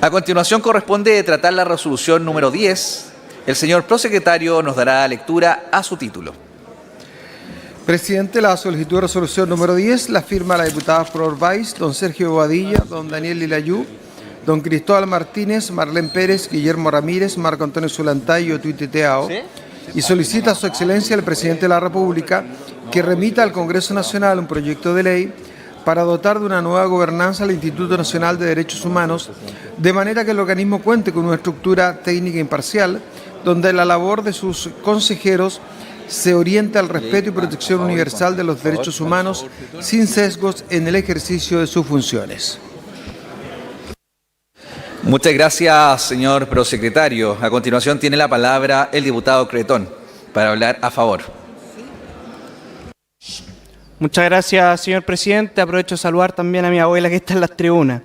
A continuación corresponde tratar la resolución número 10. El señor prosecretario nos dará lectura a su título. Presidente, la solicitud de resolución número 10 la firma la diputada Flor Valls, don Sergio Bobadilla, don Daniel Lilayú, don Cristóbal Martínez, Marlene Pérez, Guillermo Ramírez, Marco Antonio Zulantay y Otuite Teao, y solicita a su excelencia el presidente de la República que remita al Congreso Nacional un proyecto de ley para dotar de una nueva gobernanza al Instituto Nacional de Derechos Humanos, de manera que el organismo cuente con una estructura técnica imparcial, donde la labor de sus consejeros se orienta al respeto y protección universal de los derechos humanos sin sesgos en el ejercicio de sus funciones. Muchas gracias, señor prosecretario. A continuación tiene la palabra el diputado Cretón para hablar a favor. Muchas gracias, señor presidente. Aprovecho de saludar también a mi abuela que está en las tribunas.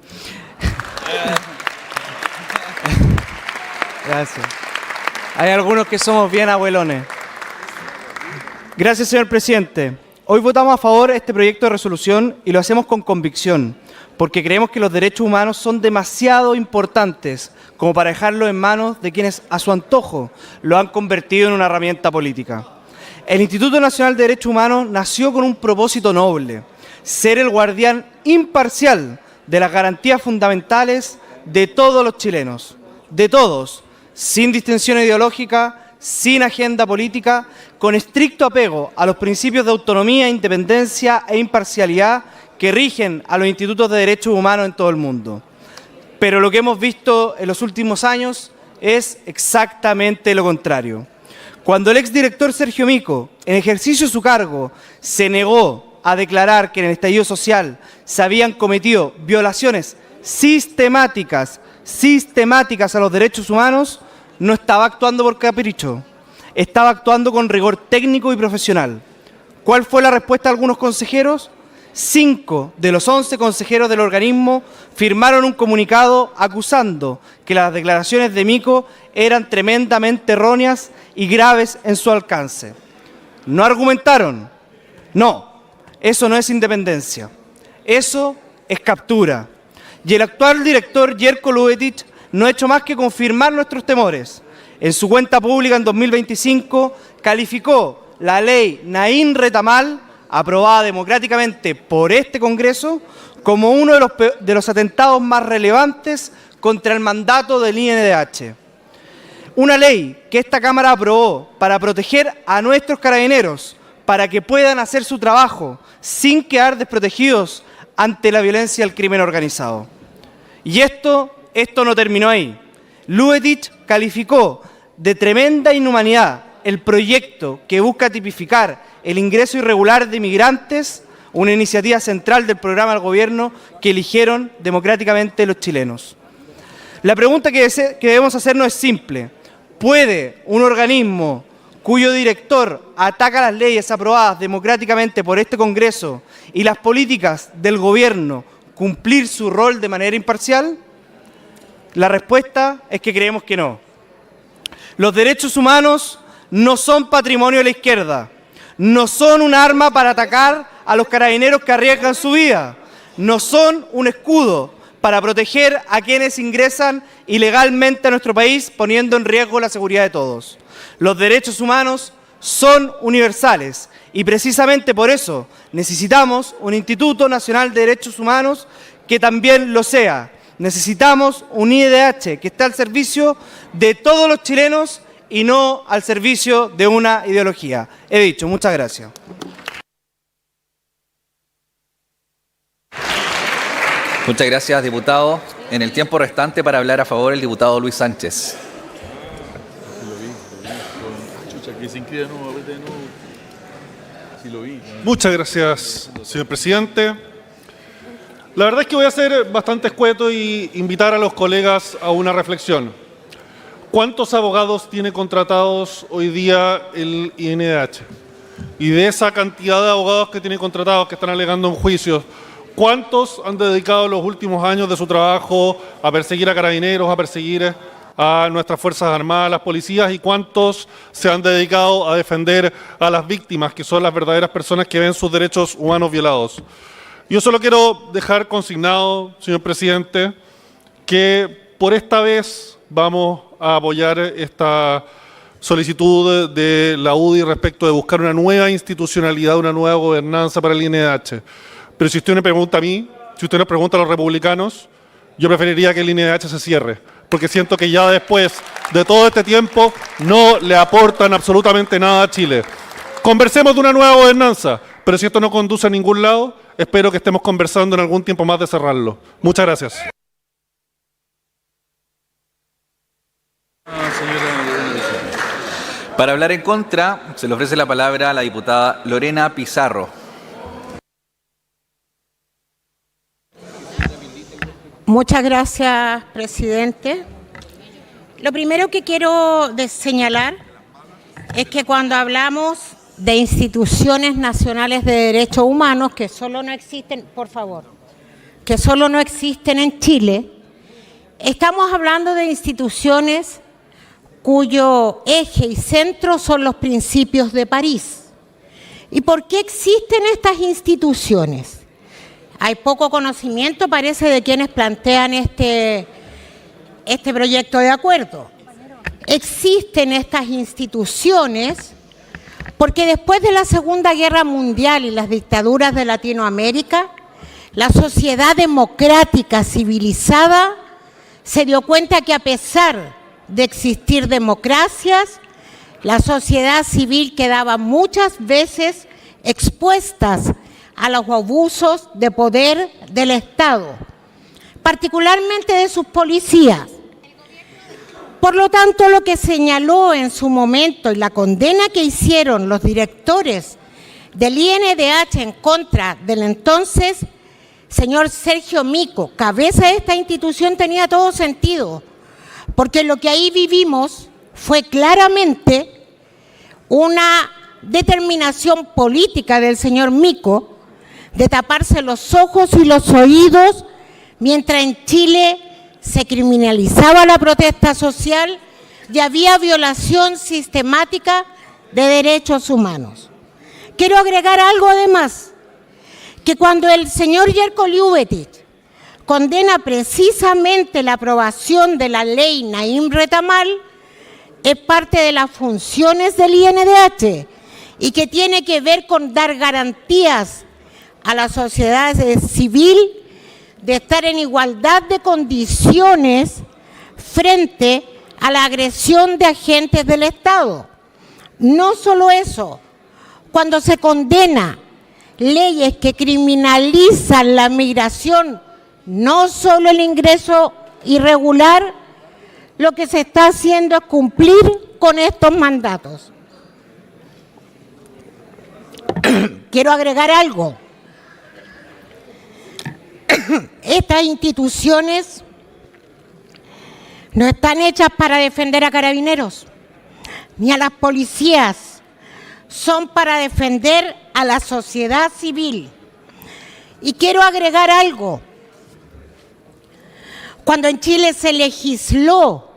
Gracias. Hay algunos que somos bien abuelones. Gracias, señor presidente. Hoy votamos a favor de este proyecto de resolución y lo hacemos con convicción, porque creemos que los derechos humanos son demasiado importantes como para dejarlos en manos de quienes a su antojo lo han convertido en una herramienta política. El Instituto Nacional de Derechos Humanos nació con un propósito noble: ser el guardián imparcial de las garantías fundamentales de todos los chilenos, de todos, sin distinción ideológica, sin agenda política, con estricto apego a los principios de autonomía, independencia e imparcialidad que rigen a los institutos de derechos humanos en todo el mundo. Pero lo que hemos visto en los últimos años es exactamente lo contrario. Cuando el exdirector Sergio Mico, en ejercicio de su cargo, se negó a declarar que en el estallido social se habían cometido violaciones sistemáticas a los derechos humanos, no estaba actuando por capricho, estaba actuando con rigor técnico y profesional. ¿Cuál fue la respuesta de algunos consejeros? 5 de los 11 consejeros del organismo firmaron un comunicado acusando que las declaraciones de Mico eran tremendamente erróneas y graves en su alcance. ¿No argumentaron? No, eso no es independencia, eso es captura. Y el actual director Jerko Luetich no ha hecho más que confirmar nuestros temores. En su cuenta pública en 2025 calificó la ley Naín Retamal, aprobada democráticamente por este Congreso, como uno de los atentados más relevantes contra el mandato del INDH. Una ley que esta Cámara aprobó para proteger a nuestros carabineros, para que puedan hacer su trabajo sin quedar desprotegidos ante la violencia del crimen organizado. Y esto no terminó ahí. Luetich calificó de tremenda inhumanidad el proyecto que busca tipificar el ingreso irregular de migrantes, una iniciativa central del programa del gobierno que eligieron democráticamente los chilenos. La pregunta que debemos hacernos es simple: ¿puede un organismo cuyo director ataca las leyes aprobadas democráticamente por este Congreso y las políticas del gobierno cumplir su rol de manera imparcial? La respuesta es que creemos que no. Los derechos humanos no son patrimonio de la izquierda, no son un arma para atacar a los carabineros que arriesgan su vida, no son un escudo para proteger a quienes ingresan ilegalmente a nuestro país poniendo en riesgo la seguridad de todos. Los derechos humanos son universales y precisamente por eso necesitamos un Instituto Nacional de Derechos Humanos que también lo sea. Necesitamos un INDH que esté al servicio de todos los chilenos y no al servicio de una ideología. He dicho, muchas gracias. Muchas gracias, diputado. En el tiempo restante para hablar a favor el diputado Luis Sánchez. Muchas gracias, señor presidente. La verdad es que voy a ser bastante escueto y invitar a los colegas a una reflexión. ¿Cuántos abogados tiene contratados hoy día el INDH? Y de esa cantidad de abogados que tiene contratados, que están alegando en juicios, ¿cuántos han dedicado los últimos años de su trabajo a perseguir a carabineros, a perseguir a nuestras Fuerzas Armadas, a las policías? ¿Y cuántos se han dedicado a defender a las víctimas, que son las verdaderas personas que ven sus derechos humanos violados? Yo solo quiero dejar consignado, señor presidente, que por esta vez vamos a apoyar esta solicitud de la UDI respecto de buscar una nueva institucionalidad, una nueva gobernanza para el INDH. Pero si usted me pregunta a mí, si usted nos pregunta a los republicanos, yo preferiría que el INDH se cierre, porque siento que ya después de todo este tiempo no le aportan absolutamente nada a Chile. Conversemos de una nueva gobernanza, pero si esto no conduce a ningún lado, espero que estemos conversando en algún tiempo más de cerrarlo. Muchas gracias. Para hablar en contra, se le ofrece la palabra a la diputada Lorena Pizarro. Muchas gracias, presidente. Lo primero que quiero señalar es que cuando hablamos de instituciones nacionales de derechos humanos que solo no existen, por favor, que solo no existen en Chile, estamos hablando de instituciones cuyo eje y centro son los principios de París. ¿Y por qué existen estas instituciones? Hay poco conocimiento, parece, de quienes plantean este proyecto de acuerdo. Existen estas instituciones porque después de la Segunda Guerra Mundial y las dictaduras de Latinoamérica, la sociedad democrática civilizada se dio cuenta que a pesar de existir democracias, la sociedad civil quedaba muchas veces expuestas a los abusos de poder del Estado, particularmente de sus policías. Por lo tanto, lo que señaló en su momento y la condena que hicieron los directores del INDH en contra del entonces señor Sergio Mico, cabeza de esta institución, tenía todo sentido, porque lo que ahí vivimos fue claramente una determinación política del señor Mico de taparse los ojos y los oídos mientras en Chile se criminalizaba la protesta social y había violación sistemática de derechos humanos. Quiero agregar algo además, que cuando el señor Jerko Ljubetic condena precisamente la aprobación de la ley Naim Retamal, es parte de las funciones del INDH y que tiene que ver con dar garantías a la sociedad civil de estar en igualdad de condiciones frente a la agresión de agentes del Estado. No solo eso, cuando se condena leyes que criminalizan la migración, no solo el ingreso irregular, lo que se está haciendo es cumplir con estos mandatos. Quiero agregar algo. Estas instituciones no están hechas para defender a carabineros ni a las policías, son para defender a la sociedad civil. Y quiero agregar algo. Cuando en Chile se legisló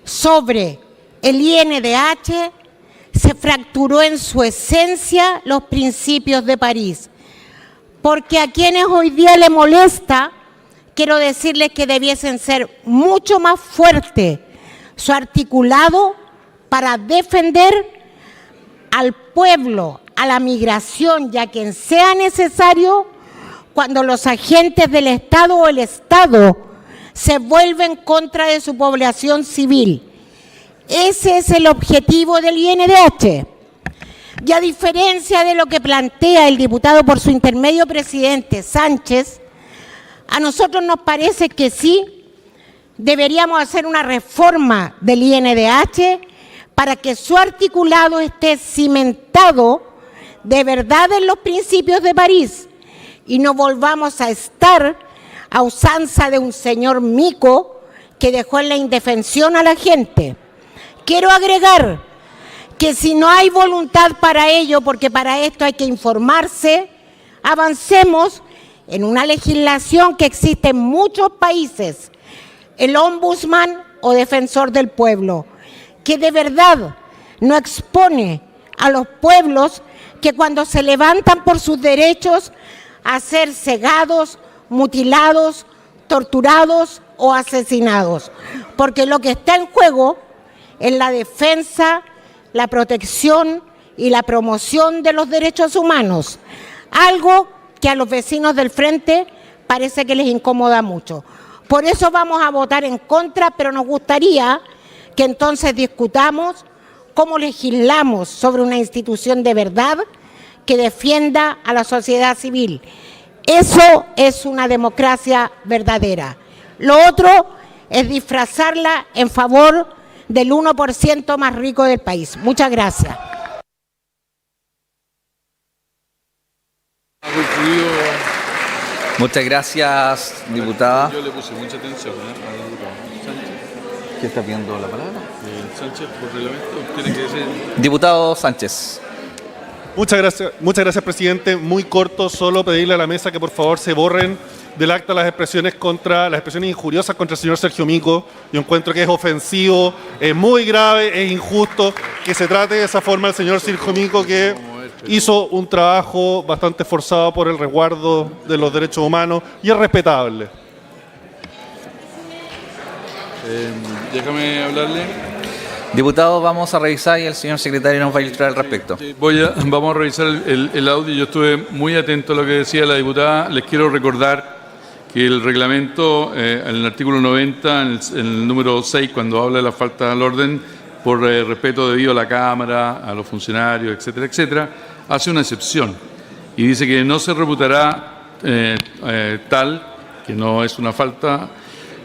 sobre el INDH, se fracturó en su esencia los principios de París. Porque a quienes hoy día le molesta, quiero decirles que debiesen ser mucho más fuerte su articulado para defender al pueblo, a la migración y a quien sea necesario cuando los agentes del Estado o el Estado se vuelven contra de su población civil. Ese es el objetivo del INDH. Y a diferencia de lo que plantea el diputado por su intermedio presidente Sánchez, a nosotros nos parece que sí deberíamos hacer una reforma del INDH para que su articulado esté cimentado de verdad en los principios de París y no volvamos a estar a usanza de un señor Mico que dejó en la indefensión a la gente. Quiero agregar que si no hay voluntad para ello, porque para esto hay que informarse, avancemos en una legislación que existe en muchos países, el ombudsman o defensor del pueblo, que de verdad no expone a los pueblos que cuando se levantan por sus derechos a ser cegados, mutilados, torturados o asesinados, porque lo que está en juego es la defensa, la protección y la promoción de los derechos humanos, algo que a los vecinos del frente parece que les incomoda mucho. Por eso vamos a votar en contra, pero nos gustaría que entonces discutamos cómo legislamos sobre una institución de verdad que defienda a la sociedad civil. Eso es una democracia verdadera. Lo otro es disfrazarla en favor del 1% más rico del país. Muchas gracias. Muchas gracias, diputada. Yo le puse mucha atención al diputado Sánchez. ¿Quién está pidiendo la palabra? Sánchez, por reglamento, tiene que decir. Diputado Sánchez. Muchas gracias, presidente. Muy corto, solo pedirle a la mesa que por favor se borren del acta las expresiones injuriosas contra el señor Sergio Mico. Yo encuentro que es ofensivo, es muy grave, es injusto que se trate de esa forma al señor Sergio Mico, que hizo un trabajo bastante esforzado por el resguardo de los derechos humanos y es respetable. Déjame hablarle. Diputado, vamos a revisar y el señor secretario nos va a ilustrar al respecto. Vamos a revisar el audio. Yo estuve muy atento a lo que decía la diputada. Les quiero recordar que el reglamento, en el artículo 90, en el número 6, cuando habla de la falta al orden, por respeto debido a la Cámara, a los funcionarios, etcétera, etcétera, hace una excepción y dice que no se reputará tal, que no es una falta,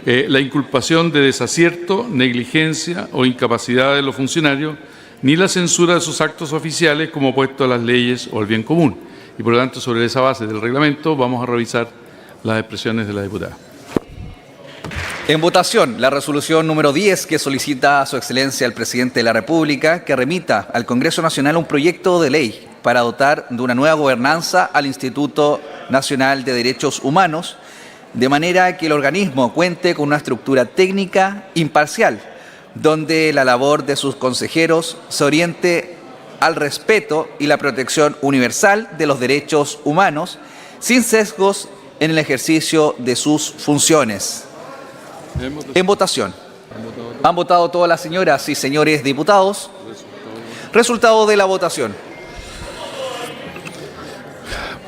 la inculpación de desacierto, negligencia o incapacidad de los funcionarios, ni la censura de sus actos oficiales como opuesto a las leyes o al bien común. Y por lo tanto, sobre esa base del reglamento, vamos a revisar las expresiones de la diputada. En votación, la resolución número 10 que solicita a su excelencia el presidente de la República que remita al Congreso Nacional un proyecto de ley para dotar de una nueva gobernanza al Instituto Nacional de Derechos Humanos, de manera que el organismo cuente con una estructura técnica imparcial, donde la labor de sus consejeros se oriente al respeto y la protección universal de los derechos humanos, sin sesgos en el ejercicio de sus funciones. En votación. ¿Han votado todas las señoras y señores diputados? Resultado de la votación.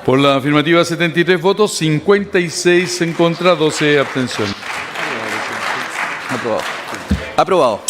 Por la afirmativa, 73 votos, 56 en contra, 12 abstenciones. Aprobado. Aprobado.